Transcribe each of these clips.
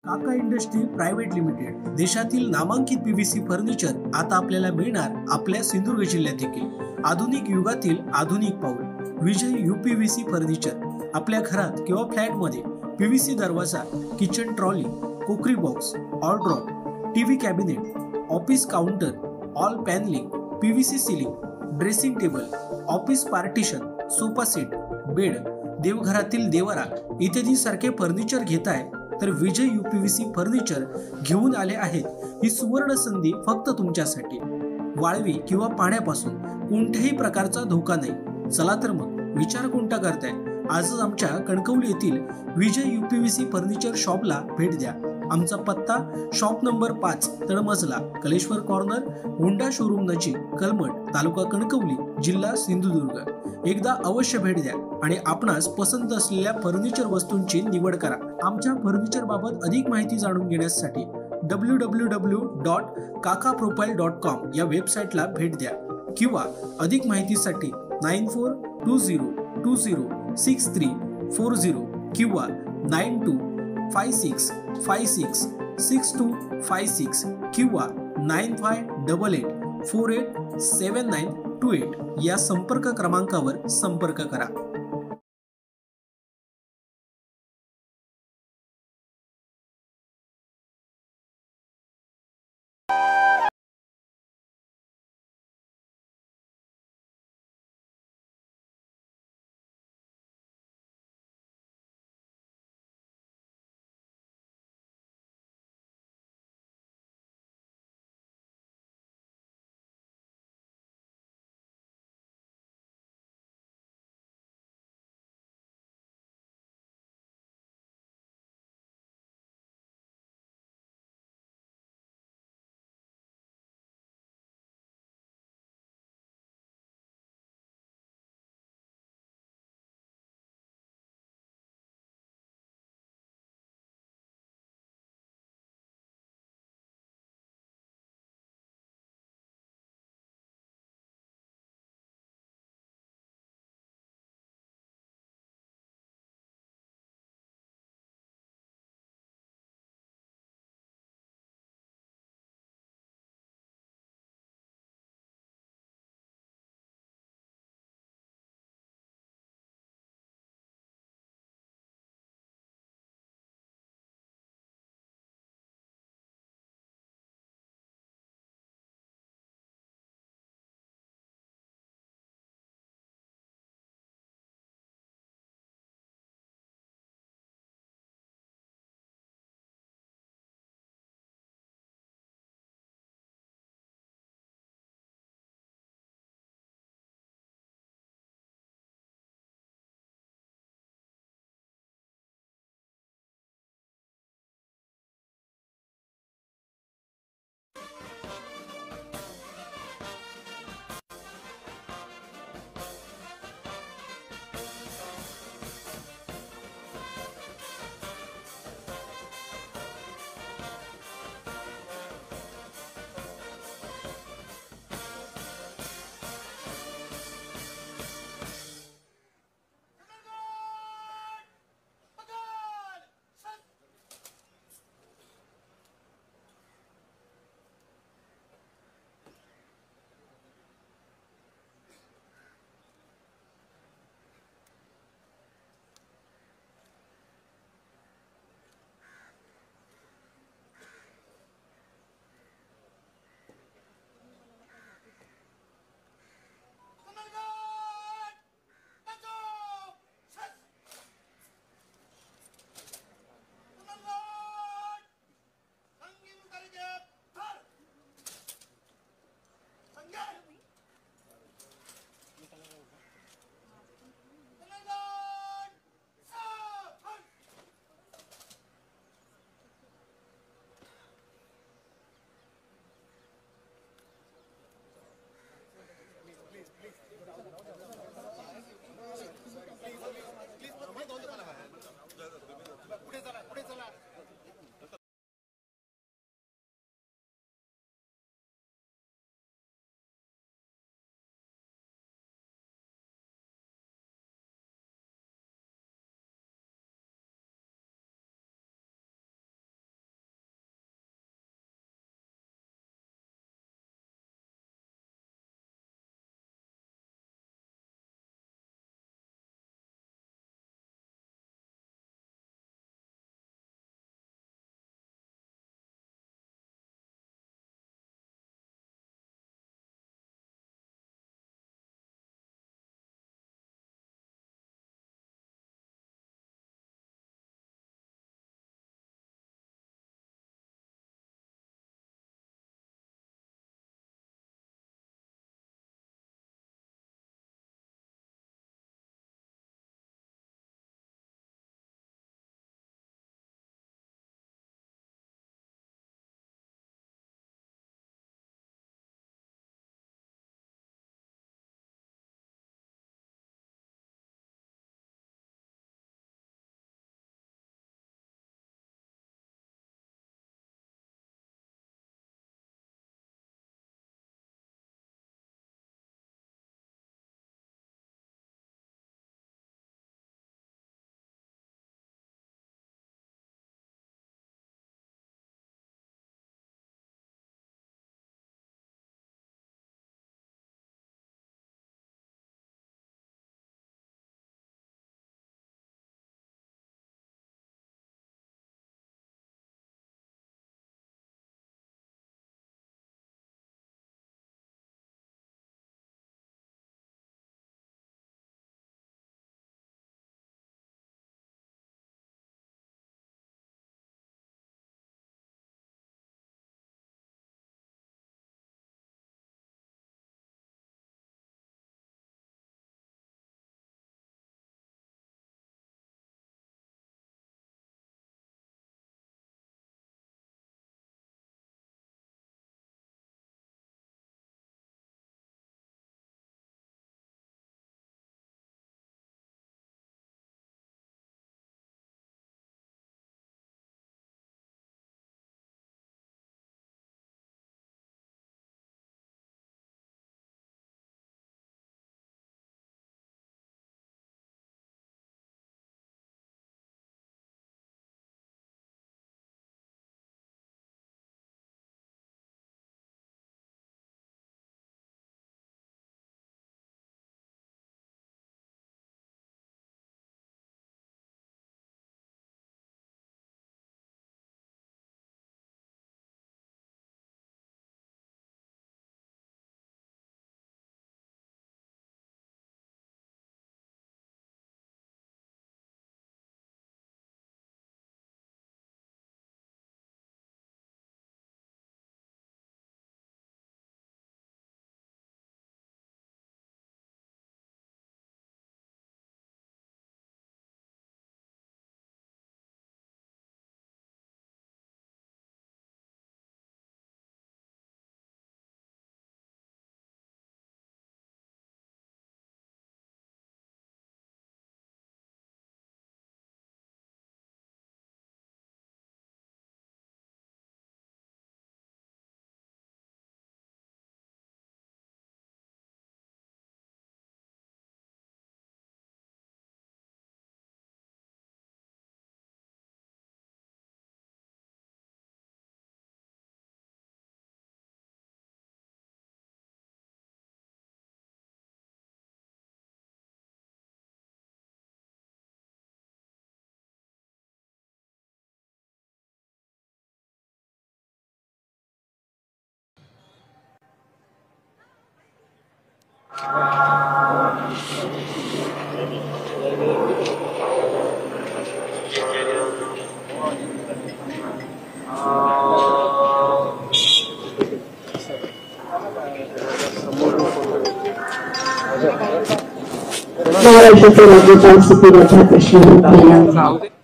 काका industry private limited देशातील नामांकित पीव्हीसी फर्निचर आता आपल्याला मिळणार आपल्या सिंधुदुर्ग जिल्ह्यात देखील। आधुनिक युगातील आधुनिक पाऊल विजय यूपीव्हीसी फर्निचर। आपल्या घरात किंवा फ्लॅटमध्ये पीव्हीसी दरवाजा, kitchen trolley, crockery box, wardrobe, TV cabinet, office counter, wall panelling, PVC ceiling, dressing table, office partition, sofa set, bed, देवघरातील देवरा इत्यादी सारखे फर्निचर घेताय तर विजय यूपीव्हीसी फर्निचर घेऊन आले आहेत ही सुवर्ण संधी फक्त तुमच्यासाठी। वाळवी किंवा पाण्यापासून कोणत्याही प्रकारचा धोका नाही। चला तर मग विचार कोणता करताय, आजच आमच्या कणकवली येथील विजय यूपीव्हीसी फर्निचर शॉपला भेट द्या। आमचा पत्ता शॉप नंबर 5 तळमजला, कलेश्वर कॉर्नर, होंडा शोरूम नजीक, कलमठ, तालुका कणकवली, जिल्हा सिंधुदुर्ग। एकदा अवश्य भेट द्या आणि आपणास पसंत असलेल्या फर्निचर वस्तूंची निवड करा। आमच्या फर्निचर बाबत अधिक माहिती जाणून घेण्यासाठी www.kakaprofile.com या वेबसाईटला भेट द्या किंवा अधिक माहितीसाठी 9420206340 किंवा 9256566256 किंवा 9588487928 या संपर्क क्रमांकावर संपर्क करा।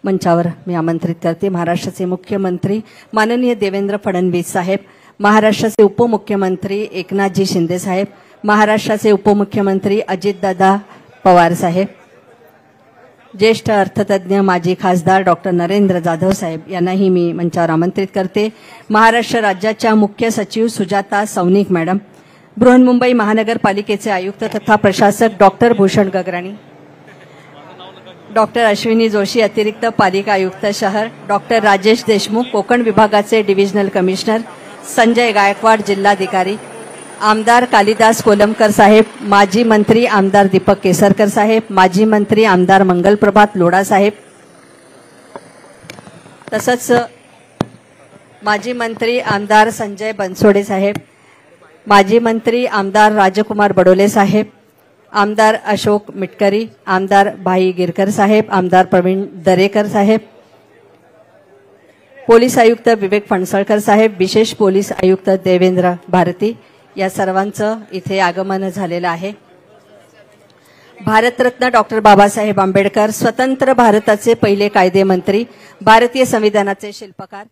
मंचावर मी आमंत्रित करते महाराष्ट्राचे मुख्यमंत्री माननीय देवेंद्र फडणवीस साहेब, महाराष्ट्राचे उपमुख्यमंत्री एकनाथजी शिंदे साहेब, महाराष्ट्राचे उपमुख्यमंत्री अजितदादा पवार साहेब, ज्येष्ठ अर्थतज्ञ माजी खासदार डॉक्टर नरेंद्र जाधव साहेब यांनाही मी मंचावर आमंत्रित करते. महाराष्ट्र राज्याच्या मुख्य सचिव सुजाता सौनिक मॅडम, बृहन्मुंबई महानगरपालिकेचे आयुक्त तथा प्रशासक डॉक्टर भूषण गगराणी, डॉक्टर अश्विनी जोशी अतिरिक्त पालिका आयुक्त शहर, डॉक्टर राजेश देशमुख कोकण विभागाचे डिव्हिजनल कमिशनर, संजय गायकवाड जिल्हाधिकारी, आमदार कालिदास कोलमकर साहेब, माजी मंत्री आमदार दीपक केसरकर साहेब, माजी मंत्री आमदार मंगलप्रभात लोढा साहेब, तसंच माजी मंत्री आमदार संजय बनसोडे साहेब, माजी मंत्री आमदार राजकुमार बडोले साहेब, आमदार अशोक मिटकरी, आमदार भाई गिरकर साहेब, आमदार प्रवीण दरेकर साहेब, पोलीस आयुक्त विवेक फणसळकर साहेब, विशेष पोलीस आयुक्त देवेंद्र भारती या सर्वांचं इथे आगमन झालेलं आहे. भारतरत्न डॉक्टर बाबासाहेब आंबेडकर, स्वतंत्र भारताचे पहिले कायदेमंत्री, भारतीय संविधानाचे शिल्पकार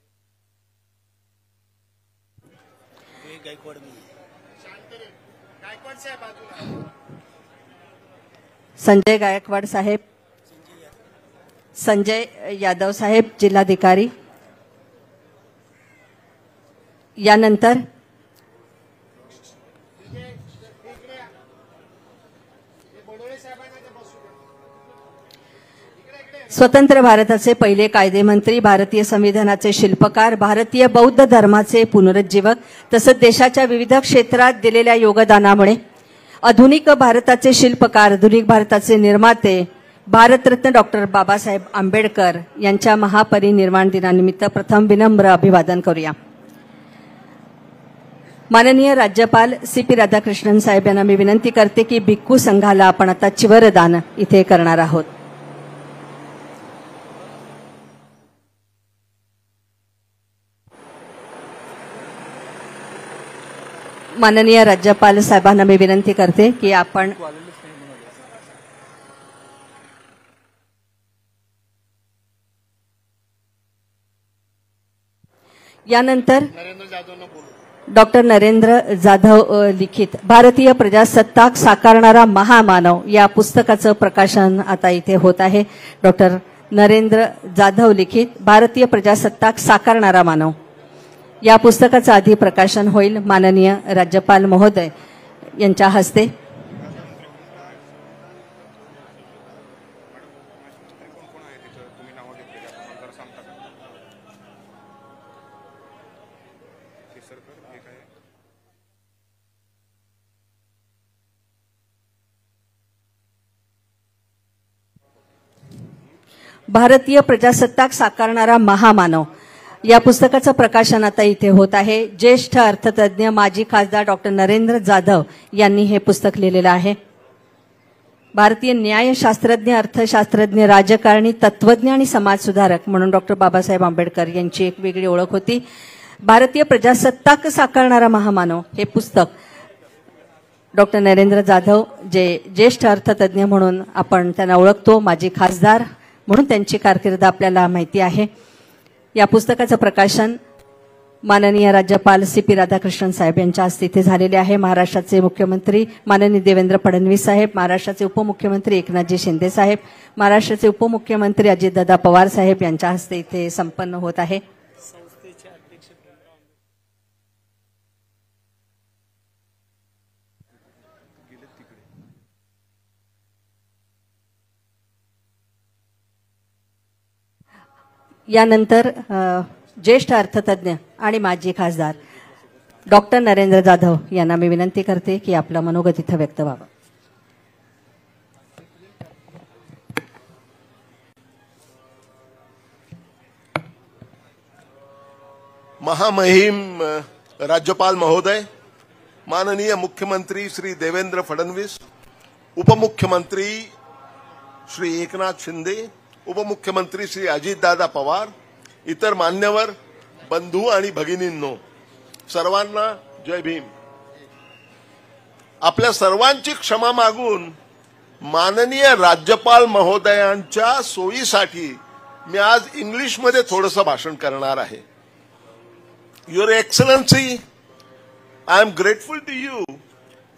संजय गायकवाड साहेब, संजय यादव साहेब जिल्हाधिकारी, यानंतर स्वतंत्र भारताचे पहिले कायदेमंत्री, भारतीय संविधानाचे शिल्पकार, भारतीय बौद्ध धर्माचे पुनरुज्जीवक तसंच देशाच्या विविध क्षेत्रात दिलेल्या योगदानामुळे आधुनिक भारताचे शिल्पकार, आधुनिक भारताचे निर्माते भारतरत्न डॉक्टर बाबासाहेब आंबेडकर यांच्या महापरिनिर्वाण दिनानिमित्त प्रथम विनम्र अभिवादन करूया. माननीय राज्यपाल CP राधाकृष्णन साहेब यांना मी विनंती करते की भिक्खू संघाला आपण आता चिवरदान इथे करणार आहोत. माननीय राज्यपाल साहेबांना मी विनंती करते की आपण यानंतर डॉक्टर नरेंद्र जाधव लिखित भारतीय प्रजासत्ताक साकारणारा महामानव या पुस्तकाचं प्रकाशन आता इथे होत आहे. डॉक्टर नरेंद्र जाधव लिखित भारतीय प्रजासत्ताक साकारणारा मानव या पुस्तकाचं आधी प्रकाशन होईल माननीय राज्यपाल महोदय यांच्या हस्ते. भारतीय प्रजासत्ताक साकारणारा महामानव या पुस्तकाचं प्रकाशन आता इथे होत आहे. ज्येष्ठ अर्थतज्ञ माजी खासदार डॉक्टर नरेंद्र जाधव यांनी हे पुस्तक लिहिलेलं आहे. भारतीय न्यायशास्त्रज्ञ, अर्थशास्त्रज्ञ, राजकारणी, तत्वज्ञ आणि समाजसुधारक म्हणून डॉक्टर बाबासाहेब आंबेडकर यांची एक वेगळी ओळख होती. भारतीय प्रजासत्ताक साकारणारा महामानव हे पुस्तक डॉक्टर नरेंद्र जाधव जे ज्येष्ठ अर्थतज्ञ म्हणून आपण त्यांना ओळखतो, माजी खासदार म्हणून त्यांची कारकीर्द आपल्याला माहिती आहे. या पुस्तकाचं प्रकाशन माननीय राज्यपाल CP राधाकृष्णन साहेब यांच्या हस्ते इथे झालेले आहे. महाराष्ट्राचे मुख्यमंत्री माननीय देवेंद्र फडणवीस साहेब, महाराष्ट्राचे उपमुख्यमंत्री एकनाथजी शिंदे साहेब, महाराष्ट्राचे उपमुख्यमंत्री अजितदादा पवार साहेब यांच्या हस्ते इथे संपन्न होत आहे. यानंतर ज्येष्ठ अर्थतज्ञ आणि माजी खासदार डॉक्टर नरेंद्र जाधव यांना मी विनंती करते की आपलं मनोगत इथं व्यक्त व्हावं. महामहिम राज्यपाल महोदय, माननीय मुख्यमंत्री श्री देवेंद्र फडणवीस, उपमुख्यमंत्री श्री एकनाथ शिंदे, उपमुख्यमंत्री श्री अजितदादा पवार, इतर मान्यवर बंधू आणि भगिनींनो, सर्वांना जय भीम. आपल्या सर्वांची क्षमा मागून माननीय राज्यपाल महोदयांच्या सोयीसाठी मी आज इंग्लिशमध्ये थोडंसं भाषण करणार आहे. Your excellency, I am grateful to you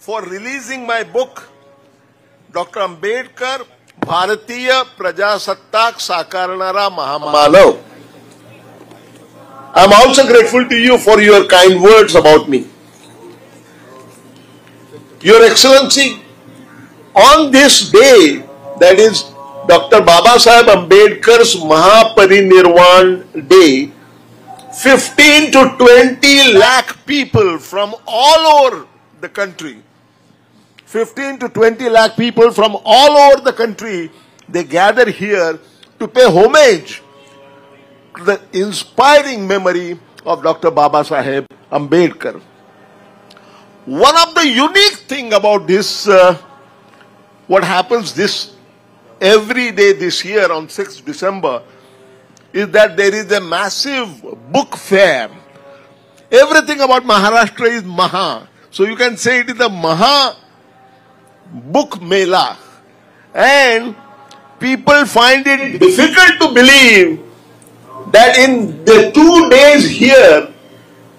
for releasing my book, Dr. Ambedkar, भारतीय प्रजासत्ताक साकारणारा महामानव. I am also grateful to you for your kind words about me. Your Excellency, on this day, that is Dr. Babasaheb Ambedkar's Mahaparinirvan Day, 15 to 20 lakh people from all over the country, 15 to 20 lakh people from all over the country, they gather here to pay homage to the inspiring memory of Dr. Babasaheb Ambedkar. One of the unique thing about this, what happens this every day this year on 6th December, is that there is a massive book fair. Everything about Maharashtra is Maha. So you can say it is the Maha Book Mela. And people find it difficult to believe that in the 2 days here,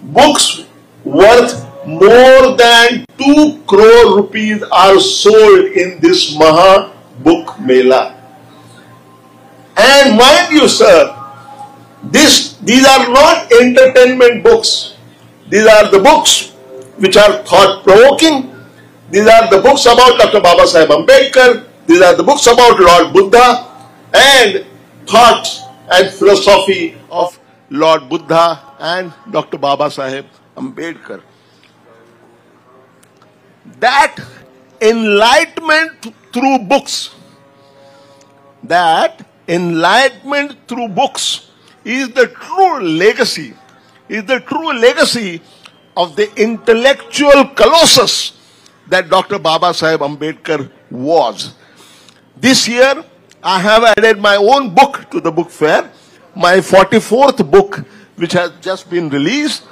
books worth more than 2 crore rupees are sold in this Maha Book Mela. And mind you, sir, these are not entertainment books. These are the books which are thought-provoking. These are the books about Dr. Babasaheb Ambedkar. These are the books about Lord Buddha and thoughts and philosophy of Lord Buddha and Dr. Babasaheb Ambedkar. That enlightenment through books, is the true legacy, of the intellectual colossus that Dr. Babasaheb Ambedkar was. This year, I have added my own book to the book fair, my 44th book, which has just been released.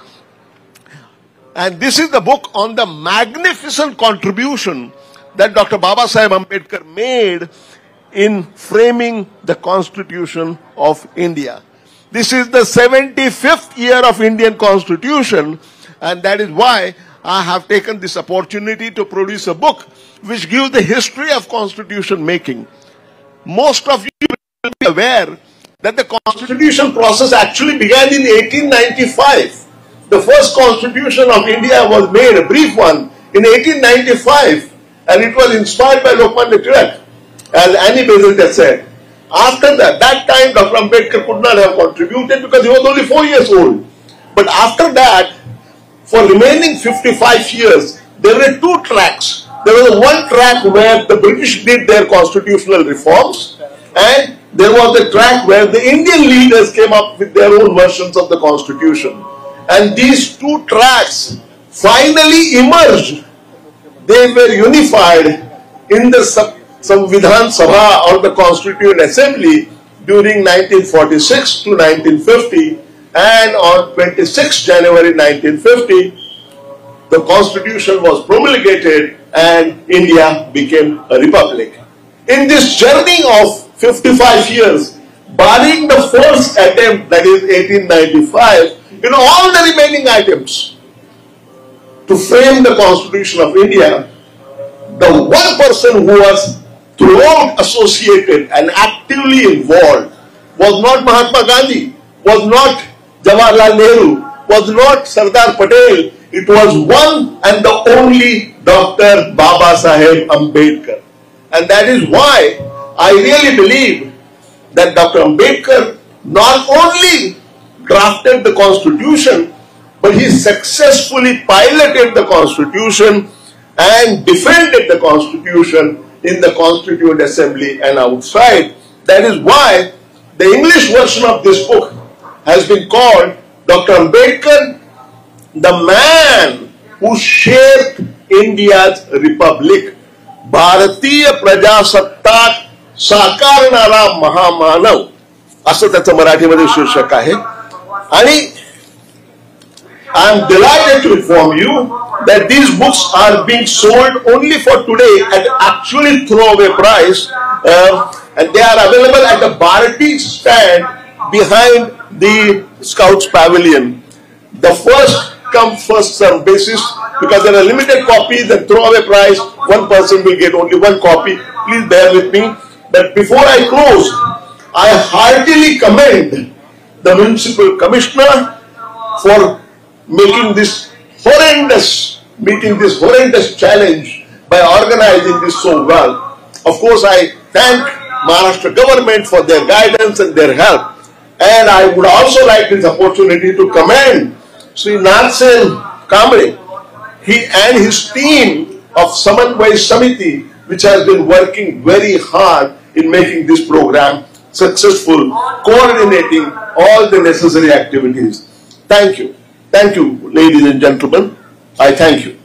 And this is the book on the magnificent contribution that Dr. Babasaheb Ambedkar made in framing the Constitution of India. This is the 75th year of Indian Constitution, and that is why I have taken this opportunity to produce a book which gives the history of constitution making. Most of you will be aware that the constitution process actually began in 1895. The first constitution of India was made, a brief one, in 1895, and it was inspired by Lokmanya Tilak, as Annie Besant has said. After that time Dr. Ambedkar could not have contributed because he was only 4 years old. But after that, for remaining 55 years, there were 2 tracks. There was one track where the British did their constitutional reforms, and there was a track where the Indian leaders came up with their own versions of the constitution. And these 2 tracks finally emerged. They were unified in the Samvidhan Sabha or the Constituent Assembly during 1946 to 1950, and on 26 January 1950, the Constitution was promulgated and India became a republic. In this journey of 55 years, barring the first attempt, that is 1895, in all the remaining items to frame the Constitution of India, the one person who was throughout associated and actively involved was not Mahatma Gandhi, was not Jawaharlal Nehru, was not Sardar Patel. It was one and the only Dr. Babasaheb Ambedkar. And that is why I really believe that Dr. Ambedkar not only drafted the Constitution, but he successfully piloted the Constitution and defended the Constitution in the Constituent Assembly and outside. That is why the English version of this book has been called Dr. Ambedkar, the man who shaped India's republic. भारतीय प्रजासत्ताक साकारणारा महामानव असं त्याचं मराठीमध्ये शीर्षक आहे. आणि I am delighted to inform you that these books are being sold only for today at actually throwaway price, and they are available at the Bharati stand behind the Scouts Pavilion. The first come first serve basis, because there are limited copies. The throwaway price, one person will get only one copy. Please bear with me. But before I close, I heartily commend the municipal commissioner for making this horrendous challenge by organizing this so well. Of course, I thank Maharashtra government for their guidance and their help. And I would also like this opportunity to commend Sri Narsen Kamble, he and his team of Samanvay Samiti, which has been working very hard in making this program successful, coordinating all the necessary activities. Thank you. Thank you, ladies and gentlemen. I thank you.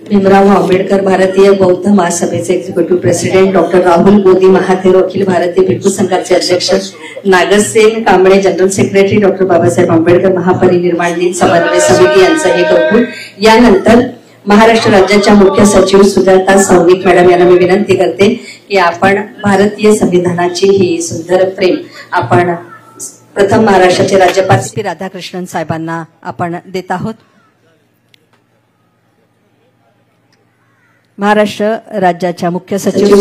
Bhimrao Ambedkar भारतीय बौद्ध महासभेचे executive president doctor Rahul Modi Mahathero अखिल भारतीय भिक्खू संघाचे अध्यक्ष Nagsen Kamble general secretary doctor Babasaheb Ambedkar महापरिनिर्वाण दिन समन्वय समिती यांचं हे कौतुक. यानंतर महाराष्ट्र राज्याच्या मुख्य सचिव सुजाता सौनिक मॅडम यांना मी विनंती करते की आपण भारतीय संविधानाची ही सुंदर फ्रेम आपण प्रथम महाराष्ट्राचे राज्यपाल श्री राधाकृष्णन साहेबांना आपण देत आहोत. महाराष्ट्र राज्याच्या मुख्य सचिव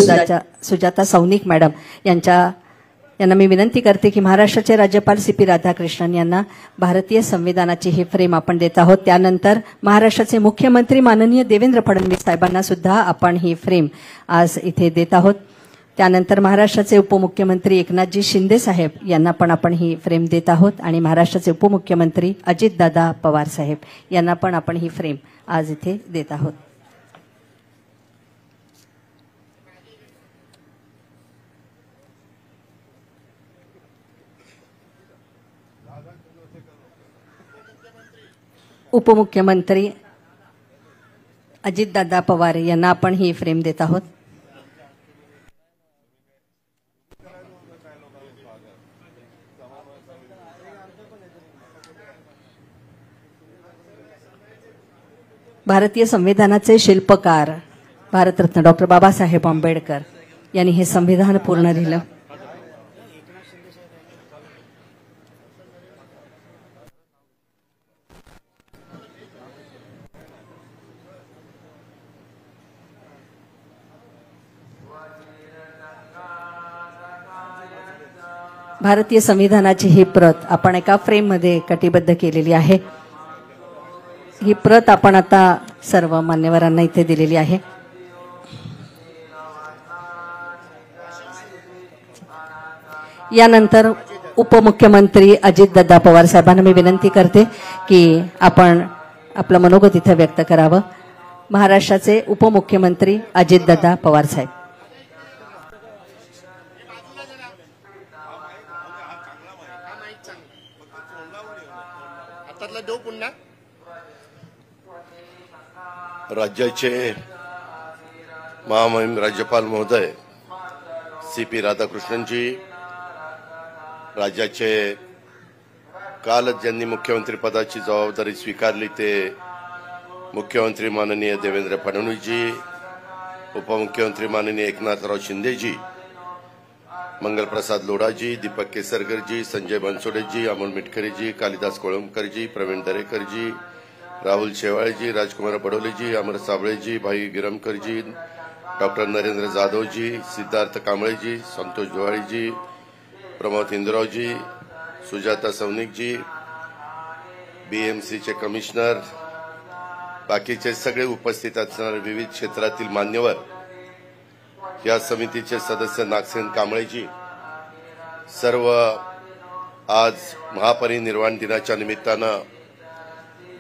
सुजाता सौनिक मॅडम यांना मी विनंती करते की महाराष्ट्राचे राज्यपाल CP राधाकृष्णन यांना भारतीय संविधानाची ही फ्रेम आपण देत आहोत. त्यानंतर महाराष्ट्राचे मुख्यमंत्री माननीय देवेंद्र फडणवीस साहेबांना सुद्धा आपण ही फ्रेम आज इथे देत आहोत. त्यानंतर महाराष्ट्राचे उपमुख्यमंत्री एकनाथजी शिंदे साहेब यांना पण आपण ही फ्रेम देत आहोत आणि महाराष्ट्राचे उपमुख्यमंत्री अजितदादा पवार साहेब यांना पण आपण ही फ्रेम आज इथे देत आहोत. उपमुख्यमंत्री अजितदादा पवार यांना आपण ही फ्रेम देत आहोत. भारतीय संविधानाचे शिल्पकार भारतरत्न डॉक्टर बाबासाहेब आंबेडकर यांनी हे संविधान पूर्ण लिहिलं. भारतीय संविधानाची ही प्रत आपण एका फ्रेम मध्ये कटिबद्ध केलेली आहे. ही प्रत आपण आता सर्व मान्यवरांना इथे दिलेली आहे. यानंतर उपमुख्यमंत्री अजितदादा पवार साहेबांना मी विनंती करते की आपण आपलं मनोगत इथे व्यक्त करावं. महाराष्ट्राचे उपमुख्यमंत्री अजितदादा पवार साहेब. राज्याचे महामहिम राज्यपाल महोदय CP राधाकृष्णनजी, राज्याचे कालच ज्यांनी मुख्यमंत्री पदाची जबाबदारी स्वीकारली ते मुख्यमंत्री माननीय देवेंद्र फडणवीसजी, उपमुख्यमंत्री माननीय एकनाथराव शिंदेजी, मंगलप्रसाद लोढाजी, दीपक केसरकरजी, संजय बनसोडेजी, अमोल मिटकरीजी, कालिदास कोळंबकरजी, प्रवीण दरेकरजी, राहुल शेवाळेजी, राजकुमार बडोलेजी, अमर साबळेजी, भाई गिरमकरजी, डॉक्टर नरेंद्र जाधवजी, सिद्धार्थ कांबळेजी, संतोष दिवाळीजी, प्रमोद इंद्रावजी, सुजाता सौनिकजी, BMCचे कमिशनर, बाकीचे सगळे उपस्थित असणारे विविध क्षेत्रातील मान्यवर, या समितीचे सदस्य नागसेन कांबळेजी, सर्व आज महापरिनिर्वाण दिनाच्या निमित्तानं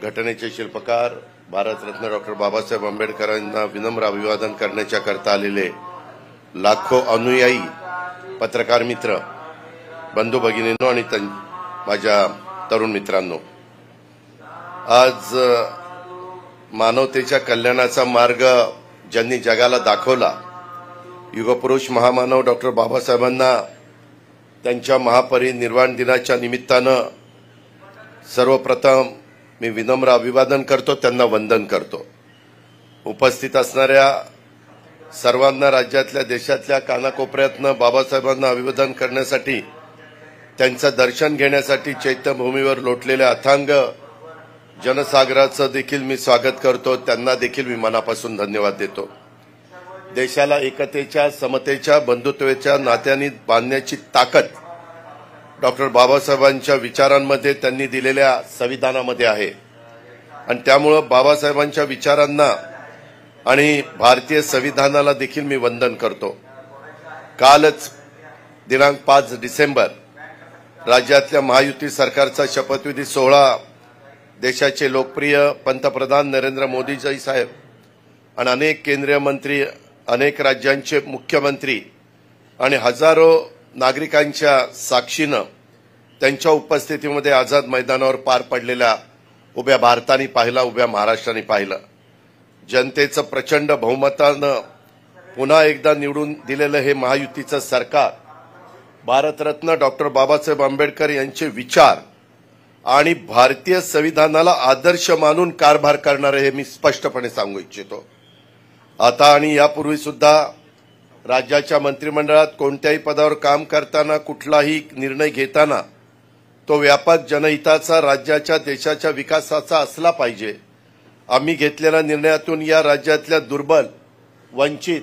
घटनेचे शिल्पकार भारतरत्न डॉक्टर बाबासाहेब आंबेडकरांना विनम्र अभिवादन करण्याच्या करता आलेले लाखो अनुयायी, पत्रकार मित्र, बंधू भगिनींनो आणि माझ्या तरुण मित्रांनो, आज मानवतेच्या कल्याणाचा मार्ग ज्यांनी जगाला दाखवला, युगपुरुष महामानव डॉक्टर बाबासाहेबांना त्यांच्या महापरिनिर्वाण दिनाच्या निमित्तानं सर्वप्रथम मी विनम्र अभिवादन करतो, त्यांना वंदन करतो। उपस्थित असणाऱ्या सर्वांना राज्यातल्या देशातल्या कानाकोपऱ्यातनं बाबासाहेबांना अभिवादन करण्यासाठी, त्यांचं दर्शन घेण्यासाठी चैत्यभूमीवर लोटलेल्या अथांग जनसागराचं देखील मी स्वागत करतो, त्यांना देखील मी मनापासून धन्यवाद देतो। देशाला एकतेच्या, समतेच्या, बंधुत्वाच्या नात्यांनी बांधण्याची ताकद डॉक्टर बाबासाहेबांच्या विचारांमध्ये, त्यांनी दिलेल्या संविधानामध्ये आहे आणि त्यामुळे बाबासाहेबांच्या विचारांना आणि भारतीय संविधानाला देखील मी वंदन करतो। कालच दिनांक 5 डिसेंबर राज्यातल्या महायुती सरकारचा शपथविधी सोहळा देशाचे लोकप्रिय पंतप्रधान नरेंद्र मोदीजी साहेब आणि अनेक केंद्रीय मंत्री, अनेक राज्यांचे मुख्यमंत्री आणि हजारो नागरिकांच्या साक्षीनं त्यांच्या उपस्थितीमध्ये आझाद मैदानावर पार पडलेल्या उभ्या भारताने पाहिला, उभ्या महाराष्ट्राने पाहिलं। जनतेचं प्रचंड बहुमतानं पुन्हा एकदा निवडून दिलेलं हे महायुतीचं सरकार भारतरत्न डॉक्टर बाबासाहेब आंबेडकर यांचे विचार आणि भारतीय संविधानाला आदर्श मानून कारभार करणारे हे मी स्पष्टपणे सांगू इच्छितो। आता आणि यापूर्वी सुद्धा राज्याच्या मंत्रिमंडळात कोणत्याही पदावर काम करताना, कुठलाही निर्णय घेताना तो व्यापक जनहिताचा, राज्याच्या, देशाच्या विकासाचा असला पाहिजे। आम्ही घेतलेल्या निर्णयातून या राज्यातल्या दुर्बल, वंचित,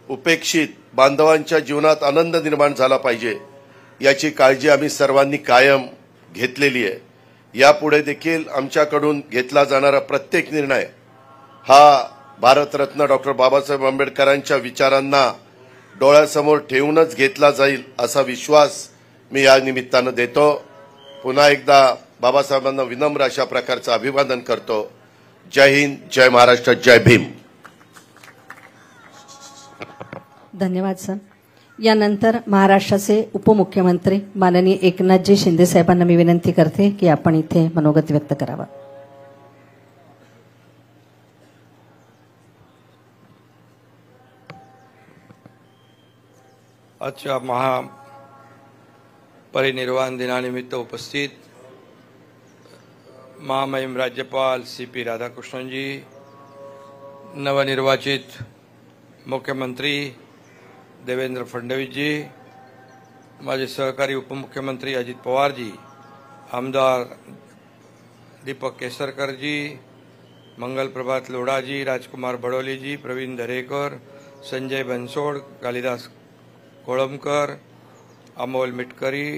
उपेक्षित बांधवांच्या जीवनात आनंद निर्माण झाला पाहिजे, याची काळजी आम्ही सर्वांनी कायम घेतलेली आहे। यापुढे देखील आमच्याकडून घेतला जाणारा प्रत्येक निर्णय हा भारतरत्न डॉक्टर बाबासाहेब आंबेडकरांच्या विचारांना डोळ्यासमोर ठेवूनच घेतला जाईल असा विश्वास मी या निमित्तानं देतो। पुन्हा एकदा बाबासाहेबांना विनम्र अशा प्रकारचं अभिवादन करतो। जय हिंद, जय महाराष्ट्र, जय भीम। धन्यवाद सर। यानंतर महाराष्ट्राचे उपमुख्यमंत्री माननीय एकनाथजी शिंदे साहेबांना मी विनंती करते की आपण इथे मनोगत व्यक्त करावं। आजच्या महापरिनिर्वाण दिनानिमित्त उपस्थित महामहिम राज्यपाल CP राधाकृष्णनजी, नवनिर्वाचित मुख्यमंत्री देवेंद्र फडणवीसजी, माझे सहकारी उपमुख्यमंत्री अजित पवारजी, आमदार दीपक केसरकरजी, मंगल प्रभात लोढाजी, राजकुमार बडोलेजी, प्रवीण दरेकर, संजय बनसोड, कालिदास कोळंबकर, अमोल मिटकरी,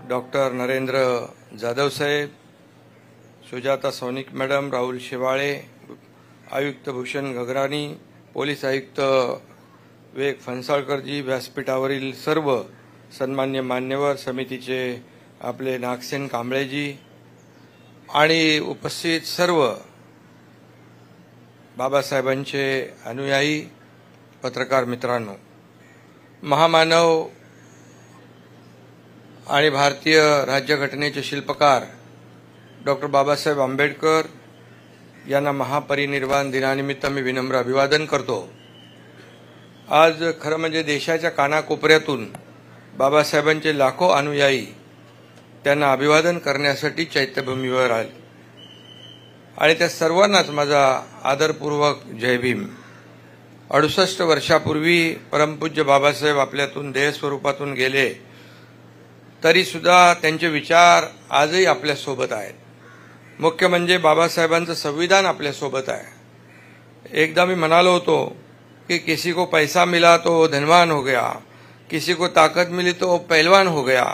डॉक्टर नरेंद्र जाधव साहेब, सुजाता सौनिक मॅडम, राहुल शेवाळे, आयुक्त भूषण गगराणी, पोलीस आयुक्त विवेक फणसाळकरजी, व्यासपीठावरील सर्व सन्मान्य मान्यवर, समितीचे आपले नागसेन कांबळेजी आणि उपस्थित सर्व बाबासाहेबांचे अनुयायी, पत्रकार मित्रांनो, महामानव आणि भारतीय राज्यघटनेचे शिल्पकार डॉक्टर बाबासाहेब आंबेडकर यांना महापरिनिर्वाण दिनानिमित्त मी विनम्र अभिवादन करतो। आज खरं म्हणजे देशाच्या कानाकोपऱ्यातून बाबासाहेबांचे लाखो अनुयायी त्यांना अभिवादन करण्यासाठी चैत्यभूमीवर आले आणि त्या सर्वांनाच माझा आदरपूर्वक जय भीम। 68 वर्षापूर्वी परमपूज्य बाबासाहेब आपल्यातून देह स्वरूपातून गेले, तरी सुद्धा त्यांचे विचार आजही आपल्या सोबत आहेत। मुख्य म्हणजे बाबासाहेबांचं संविधान आपल्या सोबत आहे। एकदा मी म्हणालो होतो कि किसी को पैसा मिला तो धनवान हो गया, किसी को ताकत मिली तो पहलवान हो गया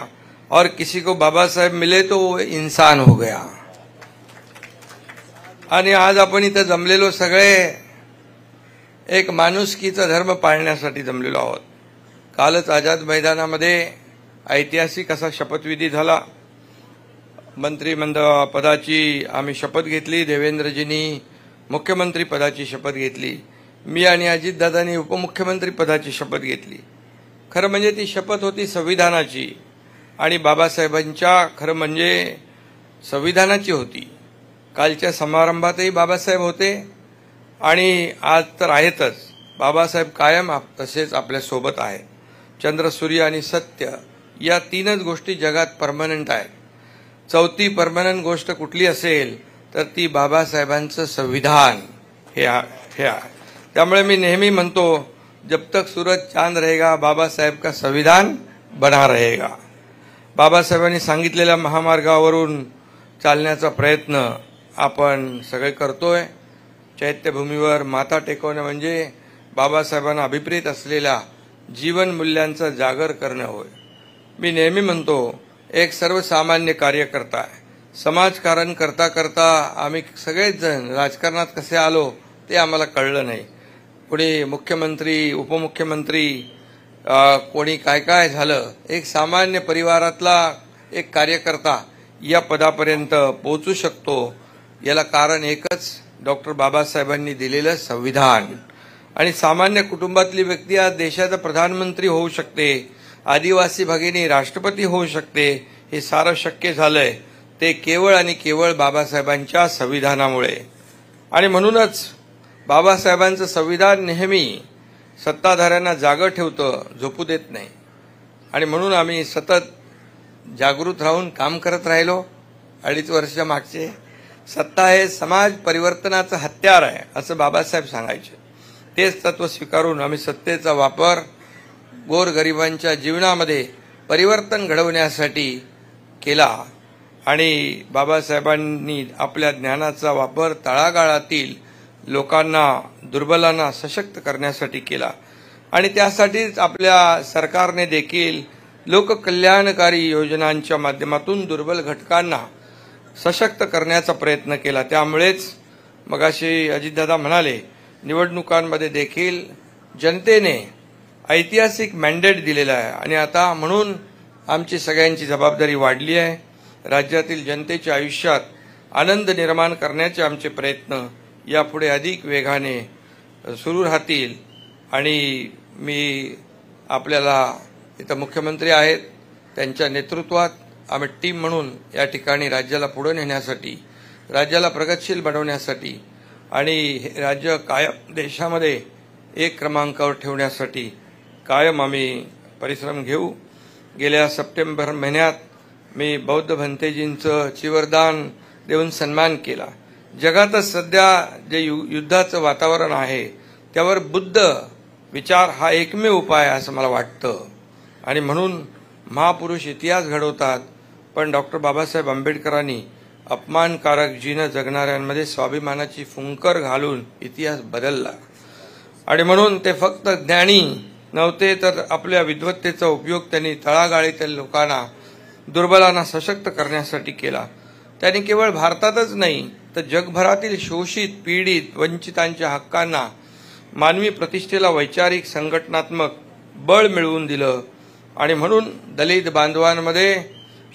और किसी को बाबा साहेब मिले तो वो इंसान हो गया। आणि आज आपण इथे जमलेलो सगळे एक माणुसकीचा धर्म पाळण्यासाठी जमलेलो आहोत। कालच आझाद मैदानामध्ये ऐतिहासिक असा शपथविधी झाला। मंत्रिमंडळ पदाची आम्ही शपथ घेतली। देवेंद्रजींनी मुख्यमंत्री पदाची शपथ घेतली. मी आणि अजितदादांनी उपमुख्यमंत्री पदाची शपथ घेतली. खरं म्हणजे ती शपथ होती संविधानाची आणि बाबासाहेबांच्या खरं म्हणजे संविधानाची होती. कालच्या समारंभातही बाबासाहेब होते आणि आज तर आहेतच. बाबासाहेब कायम तसेच आपल्या सोबत आहेत. चंद्र, सूर्य आणि सत्य या तीनच गोष्टी जगात परमनंट आहेत. चौथी परमनंट गोष्ट कुठली असेल तर ती बाबासाहेबांचं संविधान हे आहे. त्यामुळे मी नेहमी म्हणतो, जब तक सूरज चांद रहेगा बाबा साहेब का संविधान बना रहेगा. बाबासाहेबांनी सांगितलेल्या महामार्गावरून चालण्याचा प्रयत्न आपण सगळे करतोय. चैत्यभूमीवर माथा टेकवणं म्हणजे बाबासाहेबांना अभिप्रेत असलेल्या जीवन मूल्यांचा जागर करणं होय. मी नेहमी म्हणतो, एक सर्वसामान्य कार्यकर्ता आहे. समाजकारण करता करता आम्ही सगळेच जण राजकारणात कसे आलो ते आम्हाला कळलं नाही. कोणी मुख्यमंत्री, उपमुख्यमंत्री, कोणी काय काय झालं. एक सामान्य परिवारातला एक कार्यकर्ता या पदापर्यंत पोहोचू शकतो याला कारण एकच, डॉक्टर बाबासाहेबांनी दिलेलं संविधान. आणि सामान्य कुटुंबातली व्यक्ती आज देशाचा प्रधानमंत्री होऊ शकते, आदिवासी भगिनी राष्ट्रपती होऊ शकते. हे सारं शक्य झालंय ते केवळ आणि केवळ बाबासाहेबांच्या संविधानामुळे. आणि म्हणूनच बाबासाहेबांचं संविधान नेहमी सत्ताधाऱ्यांना जागं ठेवतं, झोपू देत नाही. आणि म्हणून आम्ही सतत जागृत राहून काम करत राहिलो. 2.5 वर्ष मागचे. सत्ता हे समाज परिवर्तनाचं हत्यार आहे असं बाबासाहेब सांगायचे. तेच तत्व स्वीकारून आम्ही सत्तेचा वापर गोरगरिबांच्या जीवनामध्ये परिवर्तन घडवण्यासाठी केला. आणि बाबासाहेबांनी आपल्या ज्ञानाचा वापर तळागाळातील लोकांना, दुर्बलांना सशक्त करण्यासाठी केला. आणि त्यासाठीच आपल्या सरकारने देखील लोककल्याणकारी योजनांच्या माध्यमातून दुर्बल घटकांना सशक्त करण्याचा प्रयत्न केला. त्यामुळेच मगाशी अजितदादा म्हणाले, निवडणुकांमध्ये देखील जनतेने ऐतिहासिक मॅन्डेट दिलेला आहे. आणि आता म्हणून आमची सगळ्यांची जबाबदारी वाढली आहे. राज्यातील जनतेच्या आयुष्यात आनंद निर्माण करण्याचे आमचे प्रयत्न यापुढे अधिक वेगाने सुरू राहतील. आणि मी आपल्याला इथं मुख्यमंत्री आहेत, त्यांच्या नेतृत्वात आम्ही टीम म्हणून या ठिकाणी राज्याला पुढे नेण्यासाठी, राज्याला प्रगतशील बनवण्यासाठी आणि राज्य कायम देशामध्ये एक क्रमांकावर ठेवण्यासाठी कायम आम्ही परिश्रम घेऊ. गेल्या सप्टेंबर महिन्यात मी बौद्ध भंतेजींचं चिवरदान देऊन सन्मान केला. जगातच सध्या जे युद्धाचं वातावरण आहे त्यावर बुद्ध विचार हा एकमेव उपाय आहे असं मला वाटतं. आणि म्हणून महापुरुष इतिहास घडवतात, पण डॉक्टर बाबासाहेब आंबेडकरांनी अपमानकारक जीवन जगणाऱ्यांमध्ये स्वाभिमानाची फुंकर घालून इतिहास बदलला. आणि म्हणून ते फक्त ज्ञानी नव्हते, तर आपल्या विद्वत्तेचा उपयोग त्यांनी तळागाळीतील लोकांना, दुर्बलांना सशक्त करण्यासाठी केला. त्यांनी केवळ भारतातच नाही तर जगभरातील शोषित, पीडित, वंचितांच्या हक्कांना, मानवी प्रतिष्ठेला वैचारिक संघटनात्मक बळ मिळवून दिलं. आणि म्हणून दलित बांधवांमध्ये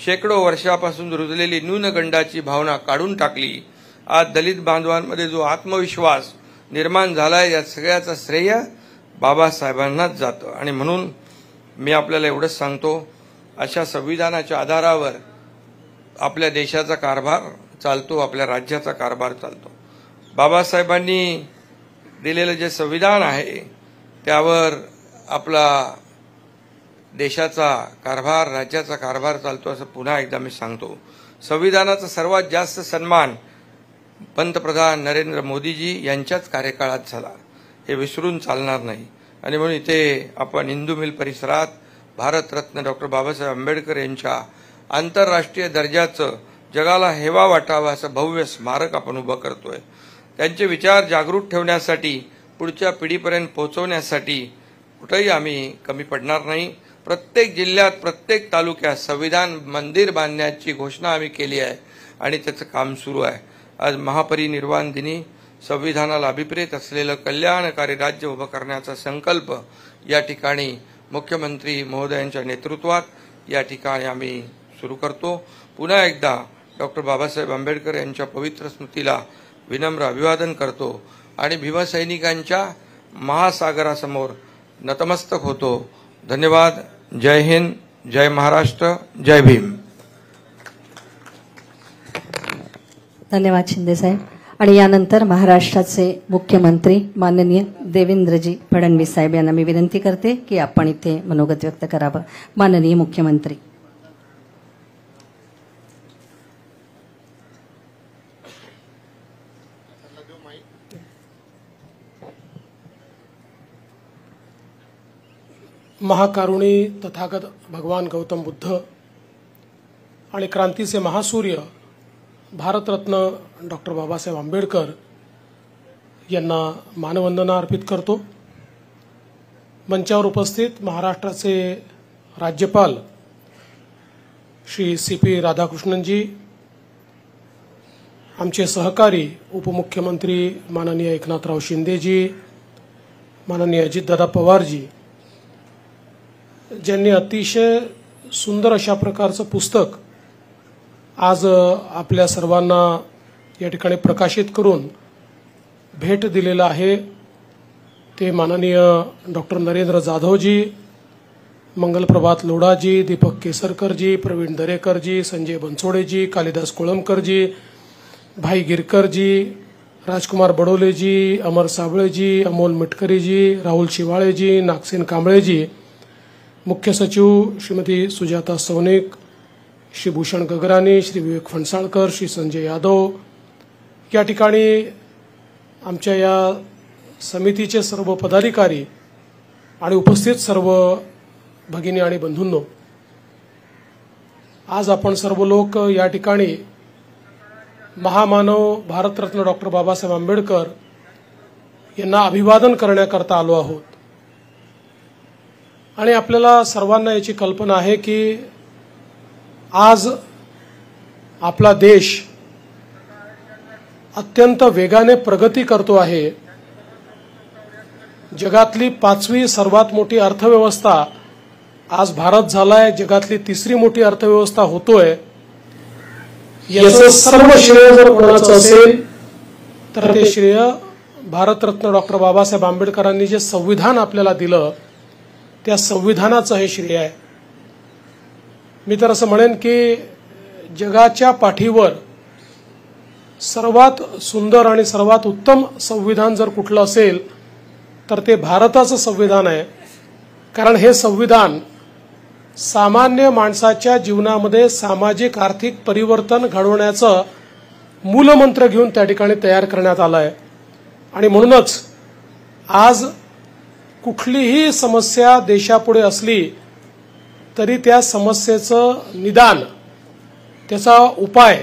शेकडो वर्षापासून रुजलेली न्यूनगंडाची भावना काढून टाकली. आज दलित बांधवांमध्ये जो आत्मविश्वास निर्माण झालाय या सगळ्याचं श्रेय बाबासाहेबांनाच जातं. आणि म्हणून मी आपल्याला एवढंच सांगतो, अशा संविधानाच्या आधारावर आपल्या देशाचा कारभार चालतो, आपल्या राज्याचा कारभार चालतो. बाबासाहेबांनी दिलेलं जे संविधान आहे त्यावर आपला देशाचा कारभार, राज्याचा कारभार चालतो असं पुन्हा एकदा मी सांगतो. संविधानाचा सर्वात जास्त सन्मान पंतप्रधान नरेंद्र मोदीजी यांच्याच कार्यकाळात झाला, हे विसरून चालणार नाही. आणि म्हणून इथे आपण इंदू मिल परिसरात भारतरत्न डॉक्टर बाबासाहेब आंबेडकर यांच्या आंतरराष्ट्रीय दर्जाचं, जगाला हेवा वाटावा असं भव्य स्मारक आपण उभं करतोय. त्यांचे विचार जागृत ठेवण्यासाठी, पुढच्या पिढीपर्यंत पोहोचवण्यासाठी कुठेही आम्ही कमी पडणार नाही. प्रत्येक जिल्ह्यात, प्रत्येक तालुक्यात संविधान मंदिर बांधण्याची घोषणा आम्ही केली आहे आणि त्याचं काम सुरू आहे. आज महापरिनिर्वाण दिनी संविधानाला अभिप्रेत असलेलं कल्याणकारी राज्य उभं करण्याचा संकल्प या ठिकाणी मुख्यमंत्री महोदयांच्या नेतृत्वात या ठिकाणी आम्ही सुरू करतो. पुन्हा एकदा डॉक्टर बाबासाहेब आंबेडकर यांच्या पवित्र स्मृतीला विनम्र अभिवादन करतो आणि भीमसैनिकांच्या महासागरासमोर नतमस्तक होतो. धन्यवाद. जय हिंद, जय महाराष्ट्र, जय भीम. धन्यवाद शिंदे साहेब. आणि यानंतर महाराष्ट्राचे मुख्यमंत्री माननीय देवेंद्रजी फडणवीस साहेब यांना मी विनंती करते की आपण इथे मनोगत व्यक्त करावं. माननीय मुख्यमंत्री. महाकारुणी तथागत भगवान गौतम बुद्ध आणि क्रांतीचे महासूर्य भारतरत्न डॉक्टर बाबासाहेब आंबेडकर यांना मानवंदना अर्पित करतो. मंचावर उपस्थित महाराष्ट्राचे राज्यपाल श्री CP राधाकृष्णनजी, आमचे सहकारी उपमुख्यमंत्री माननीय एकनाथराव शिंदेजी, माननीय अजितदादा पवारजी, ज्यांनी अतिशय सुंदर अशा प्रकारचं पुस्तक आज आपल्या सर्वांना या ठिकाणी प्रकाशित करून भेट दिलेलं आहे, ते माननीय डॉक्टर नरेंद्र जाधवजी, मंगलप्रभात लोढाजी, दीपक केसरकरजी, प्रवीण दरेकरजी, संजय बनसोडेजी, कालिदास कोळंबकरजी, भाई गिरकरजी, राजकुमार बडोलेजी, अमर साबळेजी, अमोल मिटकरीजी, राहुल शिवाळेजी, नागसेन कांबळेजी, मुख्य सचिव श्रीमती सुजाता सौनिक, श्री भूषण गगरानी, श्री विवेक फणसाळकर, श्री संजय यादव, या ठिकाणी आमच्या या समितीचे सर्व पदाधिकारी आणि उपस्थित सर्व भगिनी आणि बंधूंनो, आज आपण सर्व लोक या ठिकाणी महामानव भारतरत्न डॉक्टर बाबासाहेब आंबेडकर यांना अभिवादन करण्याकरता आलो आहोत. आणि आपल्याला सर्वांना याची कल्पना आहे की आज आपला देश अत्यंत वेगाने प्रगती करतो आहे. जगातली 5वी सर्वात मोठी अर्थव्यवस्था आज भारत झालाय, जगातली 3री मोठी अर्थव्यवस्था होतोय. याचं सर्व श्रेय जर कोणाचं असेल तर ते श्रेय भारतरत्न डॉक्टर बाबासाहेब आंबेडकरांनी जे संविधान आपल्याला दिलं त्या संविधानाचं हे श्रेय आहे. मी तर असं म्हणेन की जगाच्या पाठीवर सर्वात सुंदर आणि सर्वात उत्तम संविधान जर कुठलं असेल तर ते भारताचं संविधान आहे. कारण हे संविधान सामान्य माणसाच्या जीवनामध्ये सामाजिक आर्थिक परिवर्तन घडवण्याचं मूलमंत्र घेऊन त्या ठिकाणी तयार करण्यात आलं आहे. आणि म्हणूनच आज कुठलीही समस्या देशापुढे असली तरी त्या समस्येचं निदान, त्याचा उपाय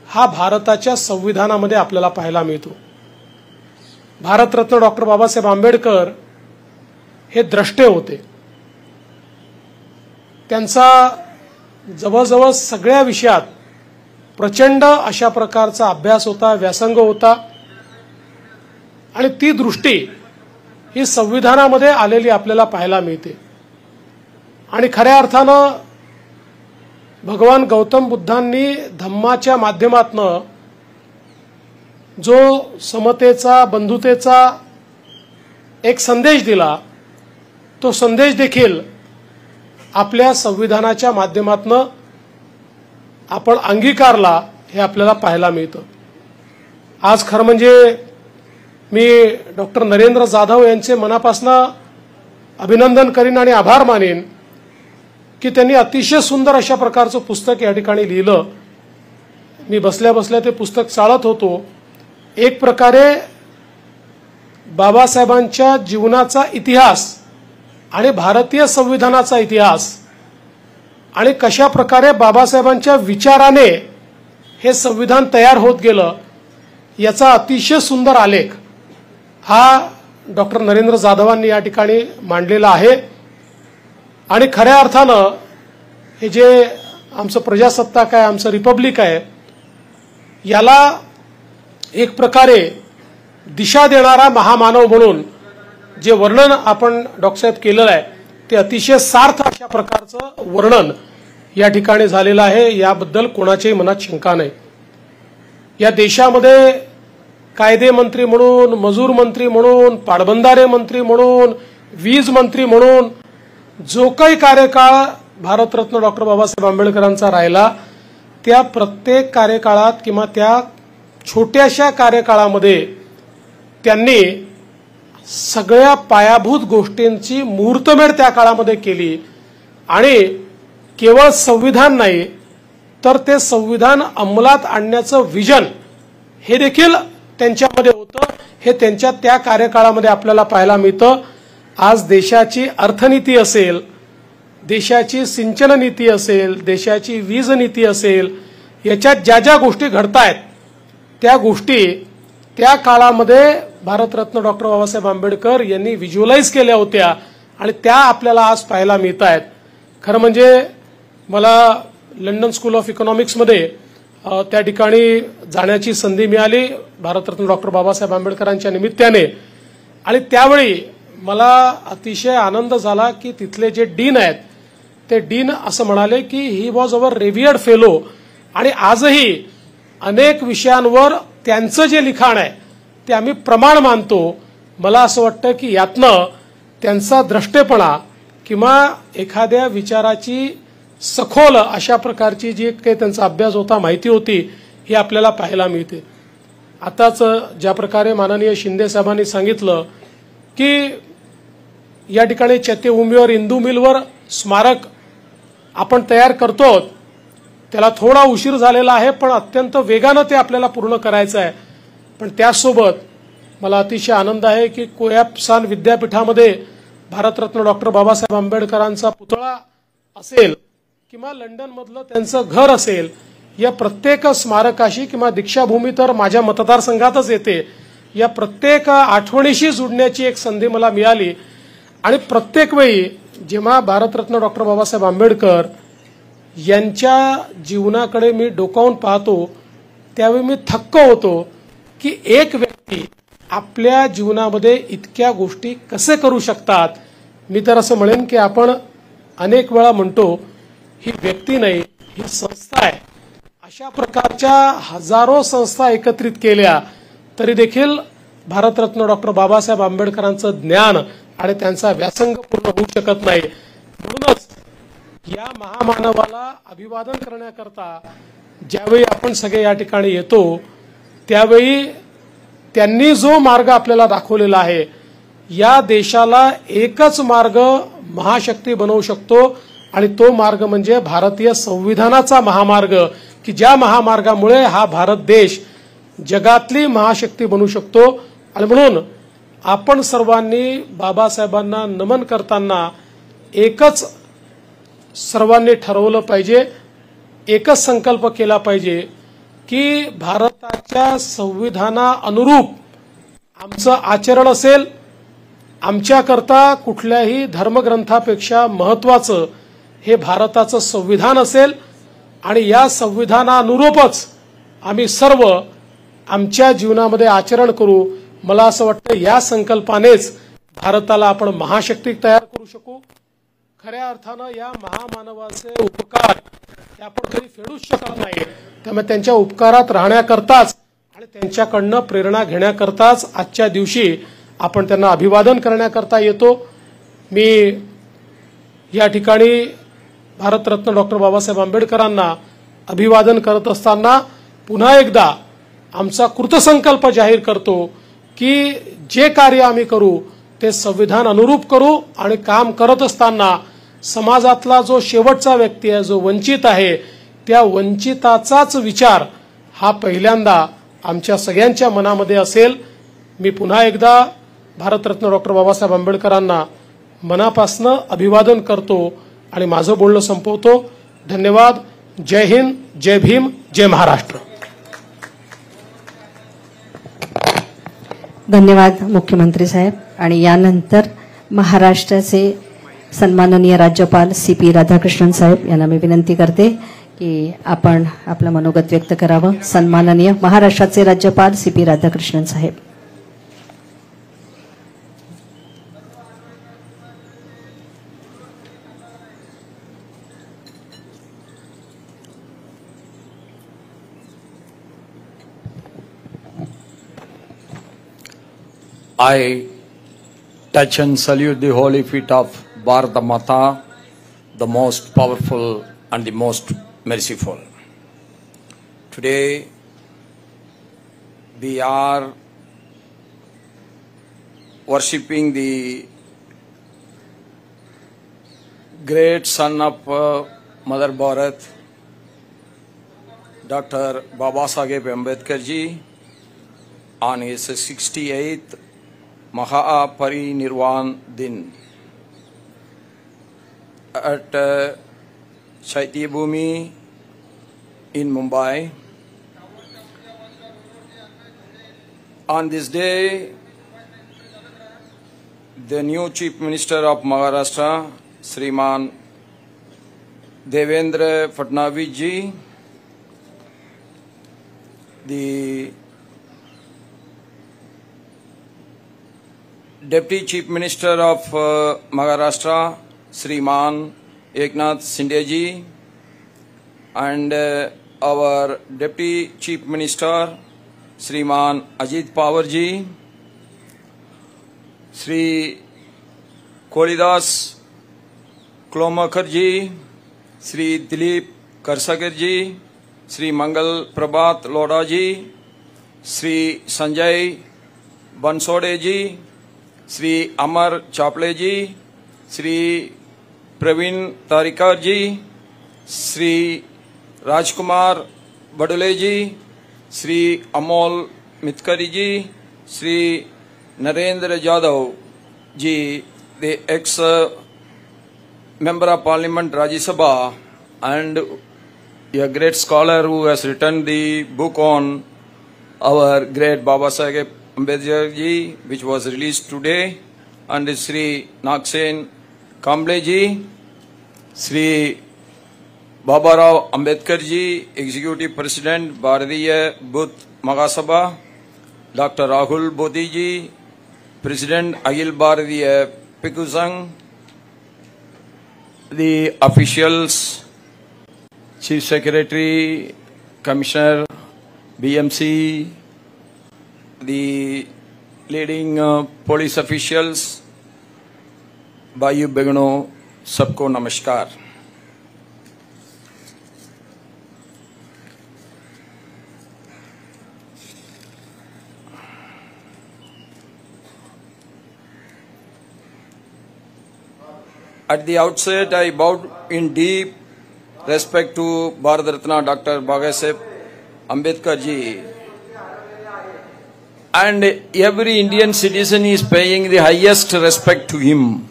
हा भारताच्या संविधानामध्ये आपल्याला पाहायला मिळतो. भारतरत्न डॉक्टर बाबासाहेब आंबेडकर हे द्रष्टे होते. त्यांचा जवळजवळ सगळ्या विषयात प्रचंड अशा प्रकारचा अभ्यास होता, व्यासंग होता. आणि ती दृष्टी ही संविधानामध्ये आलेली आपल्याला पाहायला मिळते. आणि खऱ्या अर्थानं भगवान गौतम बुद्धांनी धम्माच्या माध्यमातनं जो समतेचा, बंधुतेचा एक संदेश दिला, तो संदेश देखील आपल्या संविधानाच्या माध्यमातनं आपण अंगीकारला हे आपल्याला पाहायला मिळतं. आज खरं म्हणजे मी डॉक्टर नरेंद्र जाधव यांचे मनापासून अभिनंदन करीन आणि आभार मानेन की त्यांनी अतिशय सुंदर अशा प्रकारचं पुस्तक या ठिकाणी लिहिलं. मी बसल्या बसल्या ते पुस्तक चाळत होतो. एक प्रकारे बाबासाहेबांच्या जीवनाचा इतिहास आणि भारतीय संविधानाचा इतिहास आणि कशा प्रकारे बाबासाहेबांच्या विचाराने हे संविधान तयार होत गेलं याचा अतिशय सुंदर आलेख हा डॉक्टर नरेंद्र जाधवांनी या ठिकाणी मांडलेला आहे. आणि खऱ्या अर्थानं हे जे आमचं प्रजासत्ताक आहे, आमचं रिपब्लिक आहे, याला एक प्रकारे दिशा देणारा महामानव म्हणून जे वर्णन आपण डॉक्टर साहेब केलेलं आहे ते अतिशय सार्थ अशा प्रकारचं वर्णन या ठिकाणी झालेलं आहे. याबद्दल कोणाच्याही मनात शंका नाही. या देशामध्ये कायदे मंत्री म्हणून, मजूर मंत्री म्हणून, पाटबंधारे मंत्री म्हणून, वीज मंत्री म्हणून जो काही कार्यकाळ भारतरत्न डॉक्टर बाबासाहेब आंबेडकरांचा राहिला, त्या प्रत्येक कार्यकाळात किंवा त्या छोट्याशा कार्यकाळामध्ये त्यांनी सगळ्या पायाभूत गोष्टींची मुहूर्तमेढ त्या काळामध्ये केली आणि केवळ संविधान नाही तर ते संविधान अंमलात आणण्याचं विजन हे देखील त्यांच्यामध्ये होतं. हे त्यांच्या त्या कार्यकाळामध्ये आपल्याला पाहायला मिळतं. आज देशाची अर्थनीती असेल, देशाची सिंचन नीती असेल, देशाची वीज नीती असेल, याच्यात ज्या ज्या गोष्टी घडतायत त्या गोष्टी त्या काळामध्ये भारतरत्न डॉक्टर बाबासाहेब आंबेडकर यांनी व्हिज्युअलाइज केल्या होत्या आणि त्या आपल्याला आज पाहायला मिळत आहेत. खरं म्हणजे मला लंडन स्कूल ऑफ इकॉनॉमिक्समध्ये त्या ठिकाणी जाण्याची संधी मिळाली भारतरत्न डॉक्टर बाबासाहेब आंबेडकरांच्या निमित्ताने आणि त्यावेळी मला अतिशय आनंद झाला की तिथले जे डीन आहेत ते डीन असं म्हणाले की ही वॉज अवर रेव्हियर्ड फेलो आणि आजही अनेक विषयांवर त्यांचं जे लिखाण आहे ते आम्ही प्रमाण मानतो. मला असं वाटतं की यातनं त्यांचा द्रष्टेपणा किंवा एखाद्या विचाराची सखोल अशा प्रकारची जी काही त्यांचा अभ्यास होता, माहिती होती, ही आपल्याला पाहायला मिळते. आताच ज्या प्रकारे माननीय शिंदे साहेबांनी सांगितलं की या ठिकाणी चैत्यभूमीवर इंदू मिलवर स्मारक आपण तयार करतो, त्याला थोडा उशीर झालेला आहे पण अत्यंत वेगानं ते आपल्याला पूर्ण करायचं आहे. पण त्यासोबत मला अतिशय आनंद आहे की कोयाप्सान विद्यापीठामध्ये भारतरत्न डॉक्टर बाबासाहेब आंबेडकरांचा पुतळा असेल किंवा लंडनमधलं त्यांचं घर असेल, या प्रत्येक स्मारकाशी किंवा दीक्षाभूमी तर माझ्या मतदारसंघातच येते, या प्रत्येक आठवणीशी जुडण्याची एक संधी मला मिळाली. आणि प्रत्येक वेळी जेव्हा भारतरत्न डॉक्टर बाबासाहेब आंबेडकर यांच्या जीवनाकडे मी डोकावून पाहतो त्यावेळी मी थक्क होतो की एक व्यक्ती आपल्या जीवनामध्ये इतक्या गोष्टी कसे करू शकतात. मी तर असं म्हणेन की आपण अनेक वेळा म्हणतो ही व्यक्ती नाही, ही संस्था आहे. अशा प्रकारच्या हजारो संस्था एकत्रित केल्या तरी देखील भारतरत्न डॉक्टर बाबासाहेब आंबेडकरांचं ज्ञान आणि त्यांचा व्यासंग पूर्ण होऊ शकत नाही. म्हणूनच या महामानवाला अभिवादन करण्याकरता ज्यावेळी आपण सगळे या ठिकाणी येतो त्यावेळी त्यांनी जो मार्ग आपल्याला दाखवलेला आहे, या देशाला एकच मार्ग महाशक्ती बनवू शकतो आणि तो मार्ग म्हणजे भारतीय संविधानाचा महामार्ग, की ज्या महामार्गामुळे हा भारत देश जगातली महाशक्ती बनू शकतो. आणि म्हणून आपण सर्वांनी बाबासाहेबांना नमन करताना एकच सर्वांनी ठरवलं पाहिजे, एकच संकल्प केला पाहिजे की भारताच्या संविधाना अनुरूप आमचं आचरण असेल. आमच्याकरता कुठल्याही धर्मग्रंथापेक्षा महत्वाचं हे भारताचं संविधान असेल आणि या संविधानानुरूपच आम्ही सर्व आमच्या जीवनामध्ये आचरण करू. मला असं वाटतं या संकल्पानेच भारताला आपण महाशक्ती तयार करू शकू. खऱ्या अर्थानं या महामानवाचे उपकार हे आपण कधी फेडूच शकत नाही. त्यामुळे त्यांच्या उपकारात राहण्याकरताच आणि त्यांच्याकडनं प्रेरणा घेण्याकरताच आजच्या दिवशी आपण त्यांना अभिवादन करण्याकरता येतो. मी या ठिकाणी भारतरत्न डॉक्टर बाबासाहेब आंबेडकरांना अभिवादन करत असताना पुन्हा एकदा आमचा कृतसंकल्प जाहीर करतो की जे कार्य आम्ही करू ते संविधान अनुरूप करू आणि काम करत असताना समाजातला जो शेवटचा व्यक्ती आहे, जो वंचित आहे, त्या वंचिताचाच विचार हा पहिल्यांदा आमच्या सगळ्यांच्या मनामध्ये असेल. मी पुन्हा एकदा भारतरत्न डॉक्टर बाबासाहेब आंबेडकरांना मनापासनं अभिवादन करतो आणि माझं बोलणं संपवतो. धन्यवाद. जय हिंद, जय भीम, जय महाराष्ट्र. धन्यवाद मुख्यमंत्री साहेब. आणि यानंतर महाराष्ट्राचे सन्माननीय राज्यपाल CP राधाकृष्णन साहेब यांना मी विनंती करते की आपण आपलं मनोगत व्यक्त करावं. सन्माननीय महाराष्ट्राचे राज्यपाल CP Radhakrishnan Saheb. I touch and salute the holy feet of Bharata Mata, the most powerful and the most merciful. Today, we are worshipping the great son of Mother Bharat, Dr. Babasaheb Ambedkar ji, on his 68th Mahaparinirvan Din at Chaitya Bhumi in Mumbai. On this day, the new Chief Minister of Maharashtra, Shriman Devendra Fadnavis ji, the Deputy Chief Minister of Maharashtra, Shriman Eknath Shinde ji, and our Deputy Chief Minister, Shriman Ajit Pawar ji, Shri Kolidas Klomakar ji, Shri Dilip Karsagar ji, Shri Mangal Prabhat Loda ji, Shri Sanjay Bansode ji, Shri Amar Chaple ji, Shri Praveen Tarikar ji, Shri Rajkumar Badole ji, Shri Amol Mitkari ji, Shri Narendra Jadhav ji, the ex-member of Parliament Rajya Sabha and a great scholar who has written the book on our great Babasaheb Ambedkar ji, which was released today, and Shri Naksen Kamble ji, Shri Babarao Ambedkar ji, Executive President Bharatiya Buddh Mahasabha, Dr. Rahul Bodhi ji, President Akhil Bharatiya Bhikkhu Sangh, the officials, Chief Secretary, Commissioner, BMC, the leading police officials, Bhaiyo Begno, सबको नमस्कार। At the outset, I bowed in deep respect to Bharat Ratna Dr. Babasaheb Ambedkar ji, and every Indian citizen is paying the highest respect to him.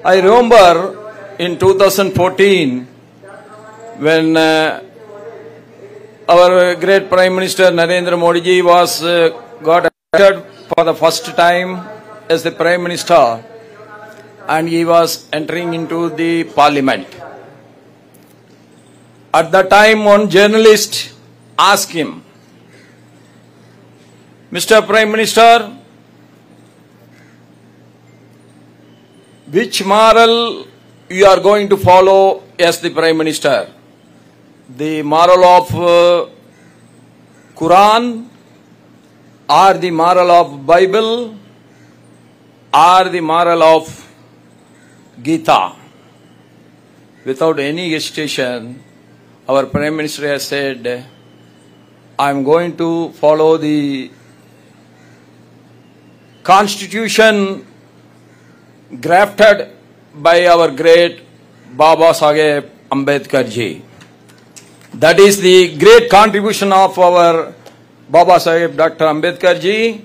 I remember in 2014 when our great Prime Minister Narendra Modi ji was got elected for the first time as the Prime Minister, and he was entering into the Parliament. At that time, one journalist asked him, Mr. Prime Minister, which moral you are going to follow as the Prime Minister? The moral of Quran, or the moral of Bible, or the moral of Gita? Without any hesitation, our Prime Minister has said, I am going to follow the Constitution grafted by our great Babasaheb Ambedkar ji. That is the great contribution of our Babasaheb Dr. Ambedkar ji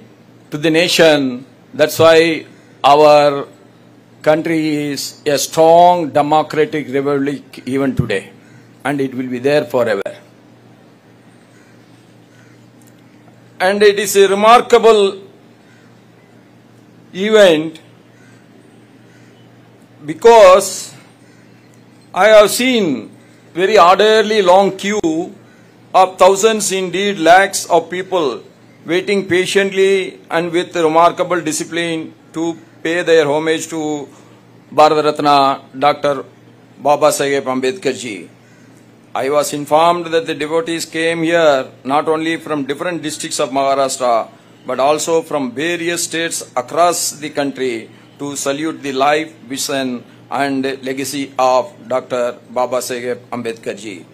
to the nation. That's why our country is a strong democratic republic even today, and it will be there forever. And it is a remarkable event because I have seen very orderly long queue of thousands, indeed lakhs of people waiting patiently and with remarkable discipline to pay their homage to Bharat Ratna Dr. Babasaheb Ambedkar ji. I was informed that the devotees came here not only from different districts of Maharashtra but also from various states across the country to salute the life, vision and legacy of Dr. Babasaheb Ambedkar ji.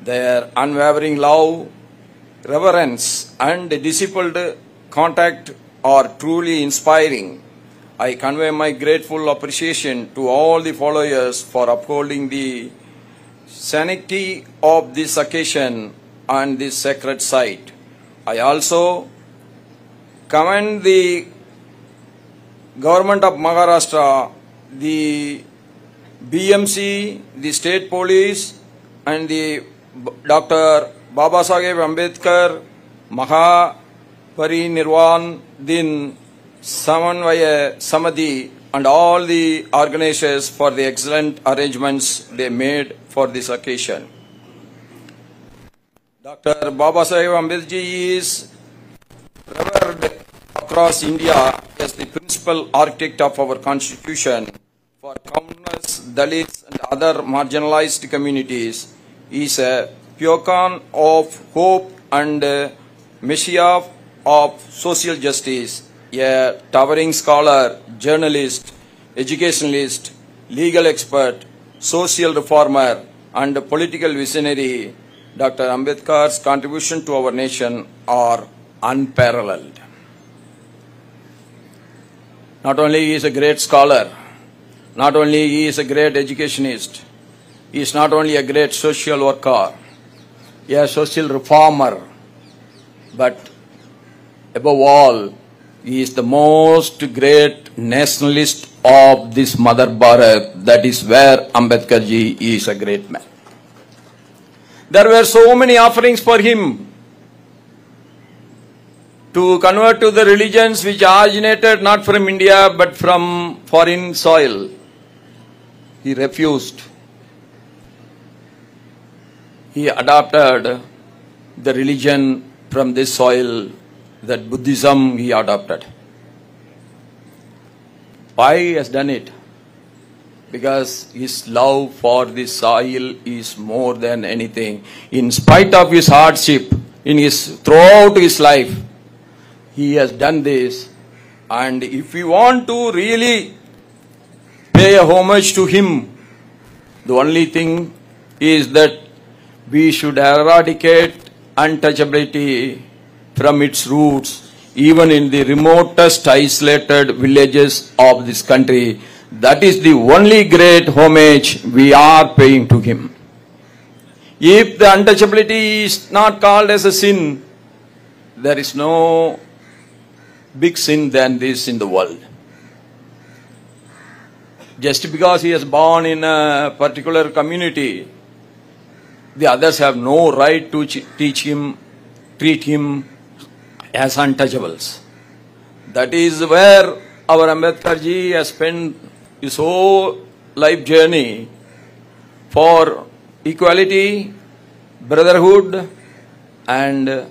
Their unwavering love, reverence and discipled contact are truly inspiring. I convey my grateful appreciation to all the followers for upholding the sanctity of this occasion and this sacred site. I also commend the government of Maharashtra, the BMC, the state police and the Dr. Babasaheb Ambedkar Mahaparinirvan Din Samanvaya Samadhi and all the organizers for the excellent arrangements they made for this occasion. Dr. Babasaheb Ambedkar ji is revered across India as the principal architect of our constitution for countless Dalits and other marginalized communities. He is a beacon of hope and messiah of social justice, a towering scholar, journalist, educationalist, legal expert, social reformer and political visionary. Dr. Ambedkar's contribution to our nation are unparalleled. Not only he is a great scholar, not only he is a great educationist, he is not only a great social worker, a social reformer, but above all, he is the most great nationalist of this Mother Bharat. That is where Ambedkar ji is a great man. There were so many offerings for him to convert to the religions which originated not from India but from foreign soil. He refused. He adopted the religion from this soil, that Buddhism he adopted. Why he has done it? Because his love for this soil is more than anything. In spite of his hardship, throughout his life, he has done this. And if we want to really pay a homage to him, the only thing is that we should eradicate untouchability from its roots, even in the remotest isolated villages of this country. That is the only great homage we are paying to him. If the untouchability is not called as a sin, there is no big sin than this in the world. Just because he is born in a particular community, the others have no right to treat him as untouchables. That is where our Ambedkar ji has spent his whole life journey for equality, brotherhood and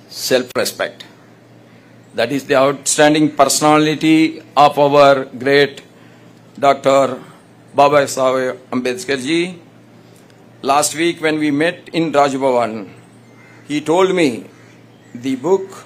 self-respect. That is the outstanding personality of our great Dr. Babasaheb Ambedkar ji. Last week when we met in Raj Bhavan, he told me the book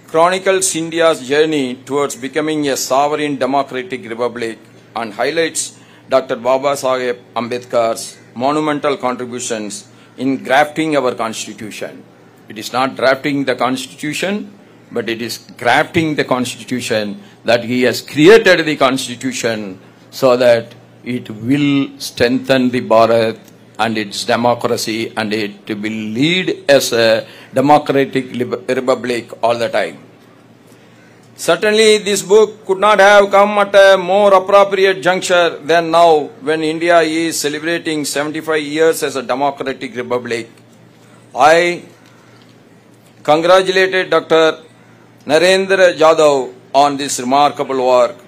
chronicles India's journey towards becoming a sovereign democratic republic and highlights Dr. Babasaheb Ambedkar's monumental contributions in grafting our constitution. It is not drafting the constitution, but it is grafting the constitution, that he has created the constitution so that it will strengthen the Bharat and its democracy, and it will lead as a democratic republic all the time. Certainly this book could not have come at a more appropriate juncture than now, when India is celebrating 75 years as a democratic republic. I congratulated Dr. Narendra Jadhav on this remarkable work.